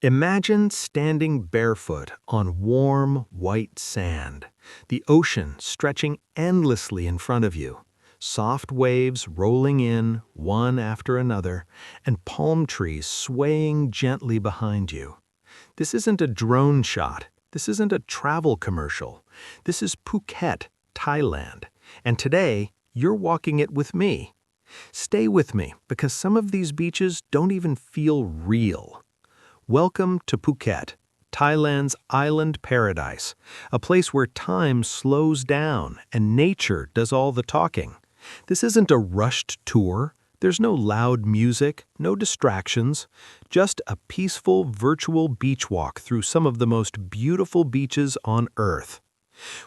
Imagine standing barefoot on warm, white sand, the ocean stretching endlessly in front of you, soft waves rolling in, one after another, and palm trees swaying gently behind you. This isn't a drone shot. This isn't a travel commercial. This is Phuket, Thailand. And today, you're walking it with me. Stay with me, because some of these beaches don't even feel real. Welcome to Phuket, Thailand's island paradise, a place where time slows down and nature does all the talking. This isn't a rushed tour. There's no loud music, no distractions, just a peaceful virtual beach walk through some of the most beautiful beaches on Earth.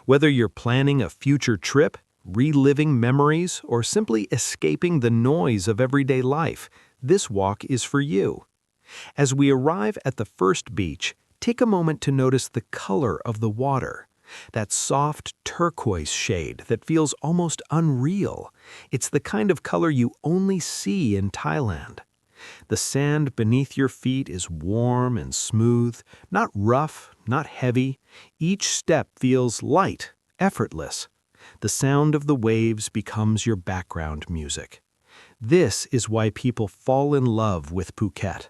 Whether you're planning a future trip, reliving memories, or simply escaping the noise of everyday life, this walk is for you. As we arrive at the first beach, take a moment to notice the color of the water. That soft turquoise shade that feels almost unreal. It's the kind of color you only see in Thailand. The sand beneath your feet is warm and smooth, not rough, not heavy. Each step feels light, effortless. The sound of the waves becomes your background music. This is why people fall in love with Phuket.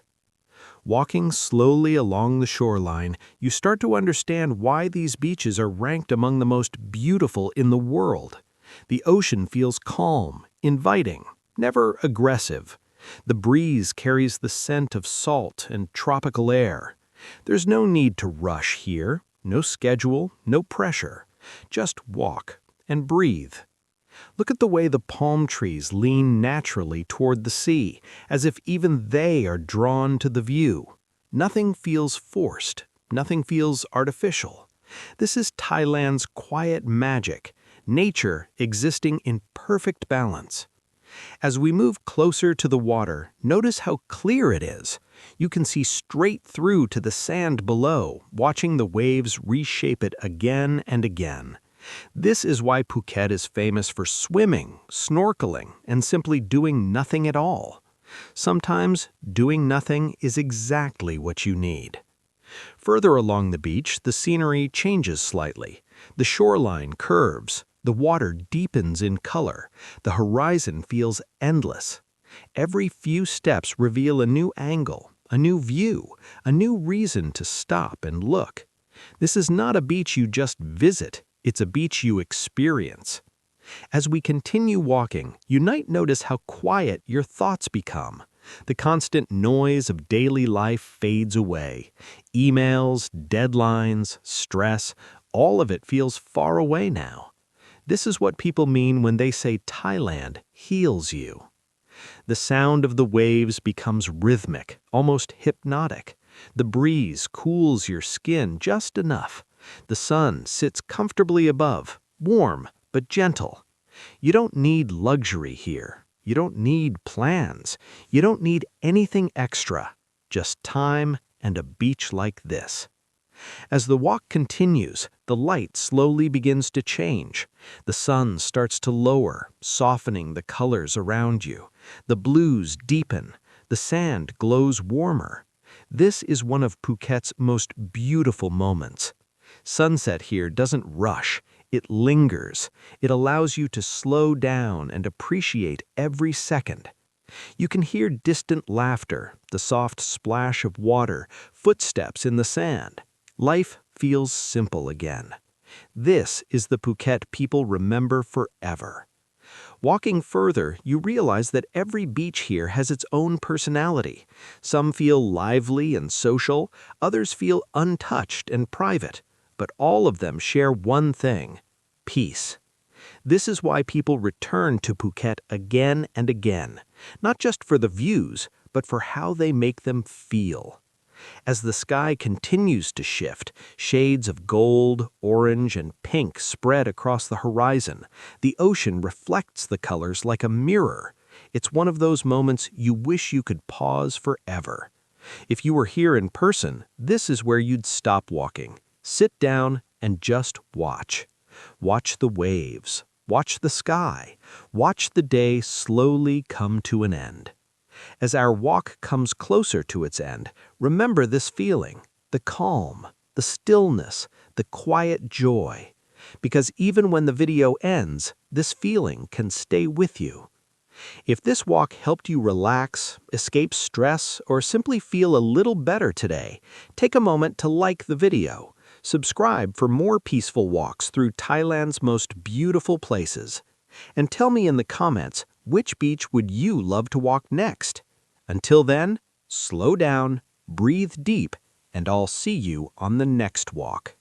Walking slowly along the shoreline, you start to understand why these beaches are ranked among the most beautiful in the world. The ocean feels calm, inviting, never aggressive. The breeze carries the scent of salt and tropical air. There's no need to rush here, no schedule, no pressure. Just walk and breathe. Look at the way the palm trees lean naturally toward the sea, as if even they are drawn to the view. Nothing feels forced. Nothing feels artificial. This is Thailand's quiet magic, nature existing in perfect balance. As we move closer to the water, notice how clear it is. You can see straight through to the sand below, watching the waves reshape it again and again. This is why Phuket is famous for swimming, snorkeling, and simply doing nothing at all. Sometimes, doing nothing is exactly what you need. Further along the beach, the scenery changes slightly. The shoreline curves, the water deepens in color, the horizon feels endless. Every few steps reveal a new angle, a new view, a new reason to stop and look. This is not a beach you just visit. It's a beach you experience. As we continue walking, you might notice how quiet your thoughts become. The constant noise of daily life fades away. Emails, deadlines, stress, all of it feels far away now. This is what people mean when they say Thailand heals you. The sound of the waves becomes rhythmic, almost hypnotic. The breeze cools your skin just enough. The sun sits comfortably above, warm but gentle. You don't need luxury here. You don't need plans. You don't need anything extra. Just time and a beach like this. As the walk continues, the light slowly begins to change. The sun starts to lower, softening the colors around you. The blues deepen. The sand glows warmer. This is one of Phuket's most beautiful moments. Sunset here doesn't rush, it lingers. It allows you to slow down and appreciate every second. You can hear distant laughter, the soft splash of water, footsteps in the sand. Life feels simple again. This is the Phuket people remember forever. Walking further, you realize that every beach here has its own personality. Some feel lively and social, others feel untouched and private. But all of them share one thing: peace. This is why people return to Phuket again and again, not just for the views, but for how they make them feel. As the sky continues to shift, shades of gold, orange, and pink spread across the horizon. The ocean reflects the colors like a mirror. It's one of those moments you wish you could pause forever. If you were here in person, this is where you'd stop walking. Sit down and just watch. Watch the waves. Watch the sky. Watch the day slowly come to an end. As our walk comes closer to its end, remember this feeling, the calm, the stillness, the quiet joy. Because even when the video ends, this feeling can stay with you. If this walk helped you relax, escape stress, or simply feel a little better today, take a moment to like the video. Subscribe for more peaceful walks through Thailand's most beautiful places. And tell me in the comments, which beach would you love to walk next? Until then, slow down, breathe deep, and I'll see you on the next walk.